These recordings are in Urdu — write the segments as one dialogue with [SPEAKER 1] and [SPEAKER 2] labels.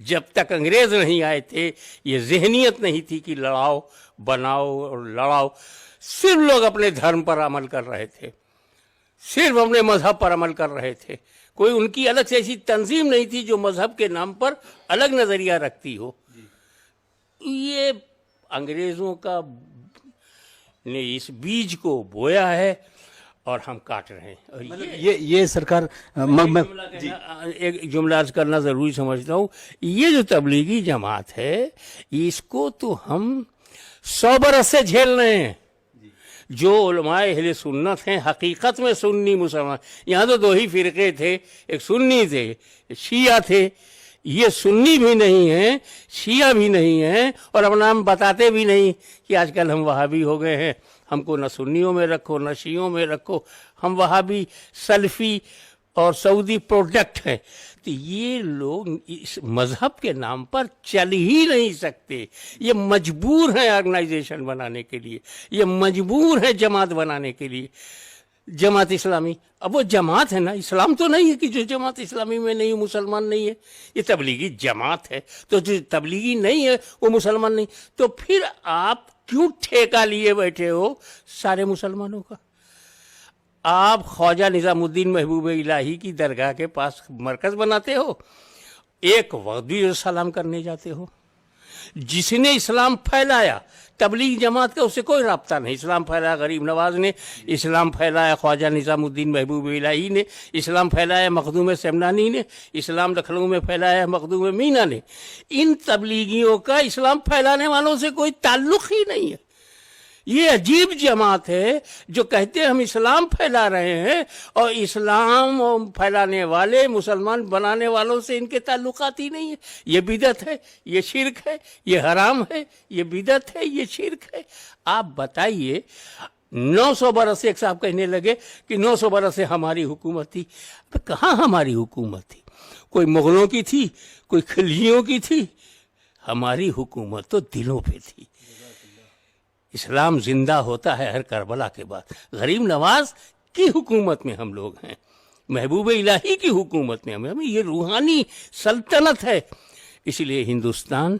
[SPEAKER 1] جب تک انگریز نہیں آئے تھے یہ ذہنیت نہیں تھی کہ لڑاؤ بناؤ اور لڑاؤ. صرف لوگ اپنے دھرم پر عمل کر رہے تھے, صرف اپنے مذہب پر عمل کر رہے تھے. کوئی ان کی الگ سے ایسی تنظیم نہیں تھی جو مذہب کے نام پر الگ نظریہ رکھتی ہو. یہ انگریزوں کا نے اس بیج کو بویا ہے اور ہم کاٹ رہے ہیں. اور
[SPEAKER 2] یہ سرکار
[SPEAKER 1] ایک جملہ عرض کرنا ضروری سمجھتا ہوں, یہ جو تبلیغی جماعت ہے اس کو تو ہم 100 برس سے جھیل رہے ہیں. جو علماء اہل سنت ہیں حقیقت میں سنی مسلمان, یہاں تو 2 ہی فرقے تھے, ایک سنی تھے شیعہ تھے. یہ سنی بھی نہیں ہیں شیعہ بھی نہیں ہیں اور اپنا نام بتاتے بھی نہیں کہ آج کل ہم وہابی ہو گئے ہیں. ہم کو نہ سنیوں میں رکھو نہ شیعوں میں رکھو, ہم وہابی سلفی اور سعودی پروڈکٹ ہیں. تو یہ لوگ اس مذہب کے نام پر چل ہی نہیں سکتے. یہ مجبور ہیں آرگنائزیشن بنانے کے لیے, یہ مجبور ہیں جماعت بنانے کے لیے. جماعت اسلامی, اب وہ جماعت ہے نا, اسلام تو نہیں ہے کہ جو جماعت اسلامی میں نہیں مسلمان نہیں ہے. یہ تبلیغی جماعت ہے, تو جو تبلیغی نہیں ہے وہ مسلمان نہیں. تو پھر آپ کیوں ٹھیکہ لیے بیٹھے ہو سارے مسلمانوں کا؟ آپ خواجہ نظام الدین محبوب الہی کی درگاہ کے پاس مرکز بناتے ہو, ایک وقت بھی سلام کرنے جاتے ہو. جس نے اسلام پھیلایا تبلیغ جماعت کا اس سے کوئی رابطہ نہیں. اسلام پھیلایا غریب نواز نے, اسلام پھیلایا خواجہ نظام الدین محبوب الہی نے, اسلام پھیلایا مخدوم سمنانی نے, اسلام لکھنؤ میں پھیلایا مخدوم مینا نے. ان تبلیغیوں کا اسلام پھیلانے والوں سے کوئی تعلق ہی نہیں ہے. یہ عجیب جماعت ہے جو کہتے ہیں ہم اسلام پھیلا رہے ہیں اور اسلام پھیلانے والے مسلمان بنانے والوں سے ان کے تعلقات ہی نہیں ہے. یہ بدعت ہے, یہ شرک ہے, یہ حرام ہے, یہ بدعت ہے, یہ شرک ہے. آپ بتائیے 900 برس سے ایک صاحب کہنے لگے کہ 900 برس سے ہماری حکومت تھی. کہاں ہماری حکومت تھی؟ کوئی مغلوں کی تھی, کوئی خلجیوں کی تھی. ہماری حکومت تو دلوں پہ تھی. اسلام زندہ ہوتا ہے ہر کربلا کے بعد. غریب نواز کی حکومت میں ہم لوگ ہیں, محبوب الہی کی حکومت میں ہمیں یہ روحانی سلطنت ہے. اس لیے ہندوستان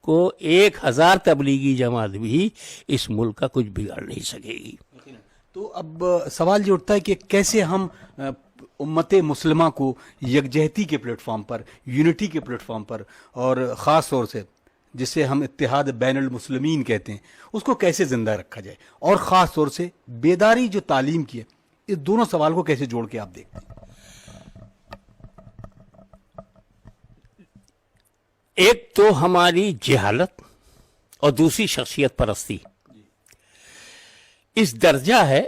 [SPEAKER 1] کو 1000 تبلیغی جماعت بھی اس ملک کا کچھ بگاڑ نہیں سکے گی.
[SPEAKER 2] تو اب سوال یہ اٹھتا ہے کہ کیسے ہم امت مسلمہ کو یکجہتی کے پلیٹ فارم پر, یونٹی کے پلیٹ فارم پر, اور خاص طور سے جسے ہم اتحاد بین المسلمین کہتے ہیں, اس کو کیسے زندہ رکھا جائے, اور خاص طور سے بیداری جو تعلیم کی ہے, اس دونوں سوال کو کیسے جوڑ کے آپ دیکھتے ہیں؟
[SPEAKER 1] ایک تو ہماری جہالت اور دوسری شخصیت پرستی. اس درجہ ہے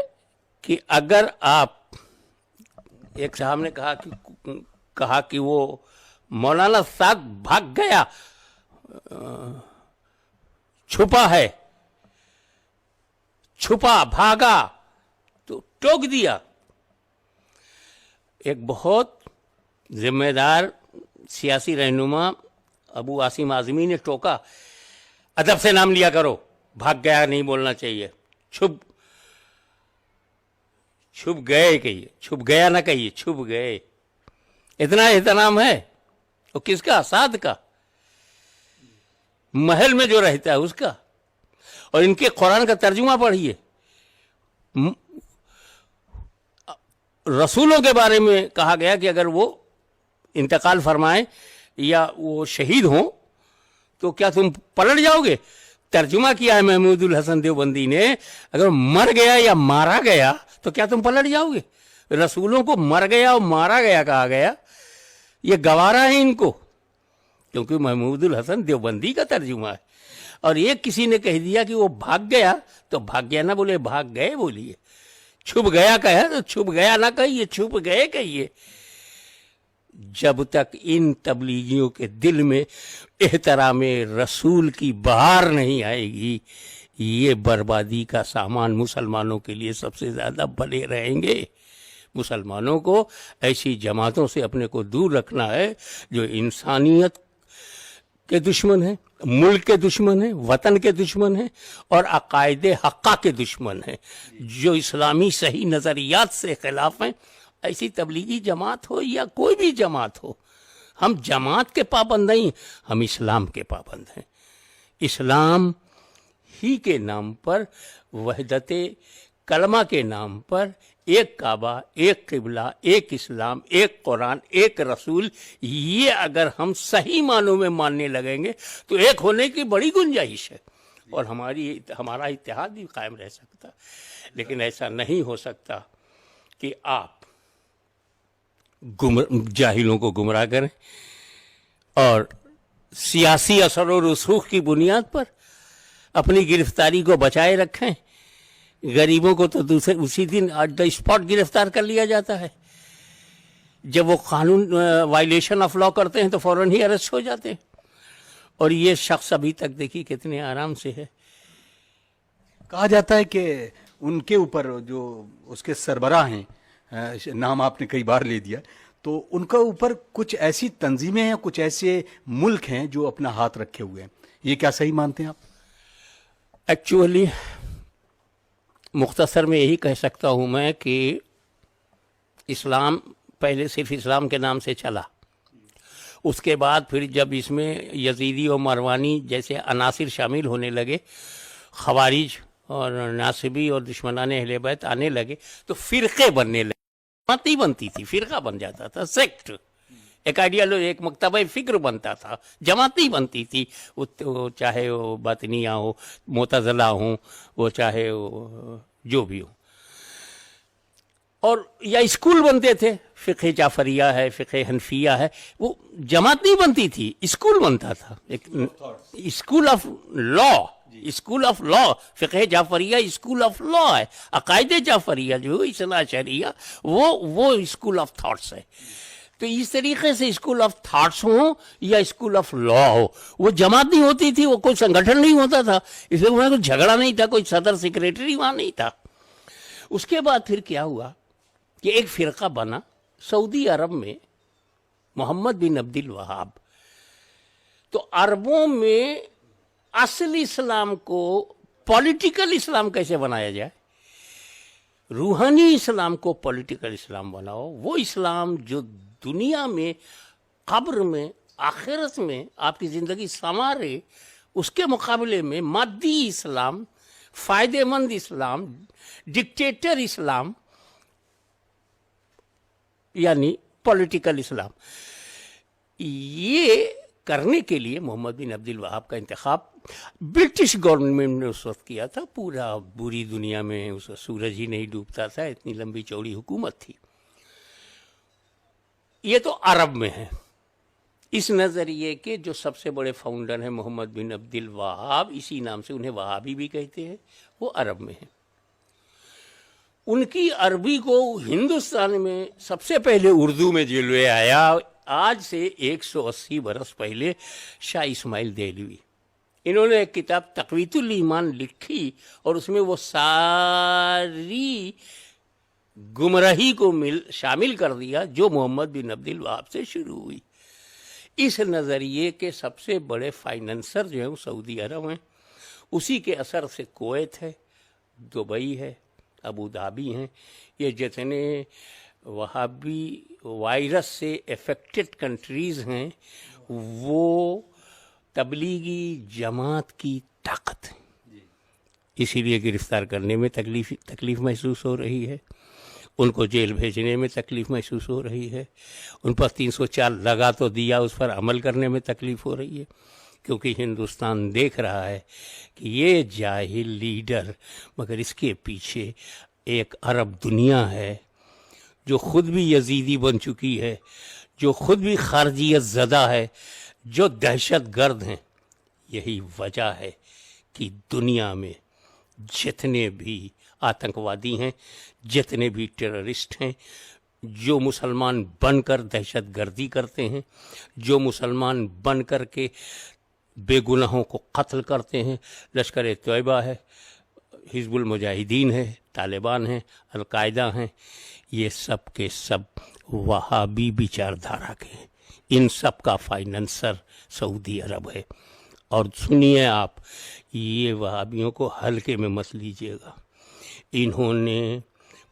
[SPEAKER 1] کہ اگر آپ, ایک صاحب نے کہا کہ وہ مولانا صاحب بھاگ گیا, چھپا ہے, چھپا بھاگا تو ٹوک دیا. ایک بہت ذمہ دار سیاسی رہنما ابو عاصم اعظمی نے ٹوکا, ادب سے نام لیا کرو, بھاگ گیا نہیں بولنا چاہیے, چھپ گئے کہیے, چھپ گیا نہ کہیے, چھپ گئے. اتنا اہتمام ہے وہ کس کا؟ اسد کا, محل میں جو رہتا ہے اس کا. اور ان کے قرآن کا ترجمہ پڑھیے, رسولوں کے بارے میں کہا گیا کہ اگر وہ انتقال فرمائیں یا وہ شہید ہوں تو کیا تم پلٹ جاؤ گے؟ ترجمہ کیا ہے محمود الحسن دیوبندی نے, اگر مر گیا یا مارا گیا تو کیا تم پلٹ جاؤ گے؟ رسولوں کو مر گیا اور مارا گیا کہا گیا, یہ گوارا ہے ان کو, کیونکہ محمود الحسن دیوبندی کا ترجمہ ہے. اور ایک کسی نے کہہ دیا کہ وہ بھاگ گیا, تو بھاگ گیا نہ بولے, بھاگ گئے بولیے. چھپ گیا کہے تو چھپ گیا نہ کہیے, چھپ گئے کہیے. جب تک ان تبلیغیوں کے دل میں احترام رسول کی بہار نہیں آئے گی, یہ بربادی کا سامان مسلمانوں کے لیے سب سے زیادہ بنے رہیں گے. مسلمانوں کو ایسی جماعتوں سے اپنے کو دور رکھنا ہے جو انسانیت کے دشمن ہیں, ملک کے دشمن ہیں, وطن کے دشمن ہیں, اور عقائد حقہ کے دشمن ہیں, جو اسلامی صحیح نظریات سے خلاف ہیں. ایسی تبلیغی جماعت ہو یا کوئی بھی جماعت ہو, ہم جماعت کے پابند نہیں، ہم اسلام کے پابند ہیں. اسلام ہی کے نام پر، وحدت کلمہ کے نام پر، ایک کعبہ، ایک قبلہ، ایک اسلام، ایک قرآن، ایک رسول، یہ اگر ہم صحیح معنوں میں ماننے لگیں گے تو ایک ہونے کی بڑی گنجائش ہے، اور ہمارا اتحاد بھی قائم رہ سکتا. لیکن ایسا نہیں ہو سکتا کہ آپ جاہلوں کو گمراہ کریں اور سیاسی اثر و رسوخ کی بنیاد پر اپنی گرفتاری کو بچائے رکھیں. غریبوں کو تو اسی دن آن دا اسپاٹ گرفتار کر لیا جاتا ہے. جب وہ قانون وائلیشن آف لا کرتے ہیں تو فوراً ہی ارسٹ ہو جاتے ہیں. اور یہ شخص ابھی تک دیکھیے کتنے آرام سے ہے.
[SPEAKER 2] کہا جاتا ہے کہ ان کے اوپر جو اس کے سربراہ ہیں، نام آپ نے کئی بار لے دیا، تو ان کا اوپر کچھ ایسی تنظیمیں ہیں، کچھ ایسے ملک ہیں جو اپنا ہاتھ رکھے ہوئے ہیں. یہ کیا صحیح مانتے ہیں آپ؟
[SPEAKER 1] ایکچولی مختصر میں یہی کہہ سکتا ہوں میں کہ اسلام پہلے صرف اسلام کے نام سے چلا، اس کے بعد پھر جب اس میں یزیدی اور مروانی جیسے عناصر شامل ہونے لگے، خوارج اور ناصبی اور دشمنان اہل بیت آنے لگے، تو فرقے بننے لگے. جماعت نہیں بنتی تھی، فرقہ بن جاتا تھا، سیکٹ، ایک آئیڈیالوجی، ایک مکتبہ فکر بنتا تھا. جماعت نہیں بنتی تھی، وہ چاہے وہ باطنیہ ہو، معتزلہ ہوں، وہ چاہے وہ جو بھی ہو. اور یا اسکول بنتے تھے، فقہ جعفریہ ہے، فقہ حنفیہ ہے، وہ جماعت نہیں بنتی تھی، اسکول بنتا تھا، ایک school of law. School of law, فقہ جعفریہ اسکول آف لا ہے. عقائد جعفریہ جو اثنا عشریہ وہ اسکول آف تھاٹس ہے. تو اس طریقے سے اسکول آف تھاٹس ہوں یا اسکول آف لا ہو، وہ جماعت نہیں ہوتی تھی، وہ کوئی سنگٹھن نہیں ہوتا تھا، اس لیے وہاں کوئی جھگڑا نہیں تھا، کوئی صدر سیکریٹری وہاں نہیں تھا. اس کے بعد پھر کیا ہوا کہ ایک فرقہ بنا سعودی عرب میں، محمد بن عبد الوہاب. تو عربوں میں اصل اسلام کو پولیٹیکل اسلام کیسے بنایا جائے، روحانی اسلام کو پولیٹیکل اسلام بناؤ. وہ اسلام جو دنیا میں، قبر میں، آخرت میں آپ کی زندگی سنوارے، اس کے مقابلے میں مادی اسلام، فائدہ مند اسلام، ڈکٹیٹر اسلام، یعنی پولیٹیکل اسلام، یہ کرنے کے لیے محمد بن عبد الوہاب کا انتخاب برٹش گورنمنٹ نے اس وقت کیا تھا. پورا بری دنیا میں اس وقت سورج ہی نہیں ڈوبتا تھا، اتنی لمبی چوڑی حکومت تھی. یہ تو عرب میں ہے. اس نظریے کے جو سب سے بڑے فاؤنڈر ہیں محمد بن عبد الوہاب، اسی نام سے انہیں وہابی بھی کہتے ہیں، وہ عرب میں ہیں. ان کی عربی کو ہندوستان میں سب سے پہلے اردو میں جلوے آیا آج سے 180 برس پہلے شاہ اسماعیل دہلوی. انہوں نے ایک کتاب تقویت الایمان لکھی اور اس میں وہ ساری گمراہی کو شامل کر دیا جو محمد بن عبد الوہاب سے شروع ہوئی. اس نظریے کے سب سے بڑے فائنانسر جو ہیں وہ سعودی عرب ہیں. اسی کے اثر سے کویت ہے، دبئی ہے، ابو دھابی ہیں. یہ جتنے وہابی وائرس سے افیکٹڈ کنٹریز ہیں وہ تبلیغی جماعت کی طاقت ہے. اسی لیے گرفتار کرنے میں تکلیف محسوس ہو رہی ہے، ان کو جیل بھیجنے میں تکلیف محسوس ہو رہی ہے، ان پر 304 لگا تو دیا، اس پر عمل کرنے میں تکلیف ہو رہی ہے، کیونکہ ہندوستان دیکھ رہا ہے کہ یہ جاہل لیڈر، مگر اس کے پیچھے ایک عرب دنیا ہے جو خود بھی یزیدی بن چکی ہے، جو خود بھی خارجیت زدہ ہے، جو دہشت گرد ہیں. یہی وجہ ہے کہ دنیا میں جتنے بھی آتنکوادی ہیں، جتنے بھی ٹیررسٹ ہیں، جو مسلمان بن کر دہشت گردی کرتے ہیں، جو مسلمان بن کر کے بے گناہوں کو قتل کرتے ہیں، لشکر طیبہ ہے، حزب المجاہدین ہے، طالبان ہیں، القاعدہ ہیں، یہ سب کے سب وہابی بچار دھارا کے ہیں. ان سب کا فائنانسر سعودی عرب ہے. اور سنیے آپ، یہ وہابیوں کو ہلکے میں مت لیجیے گا. انہوں نے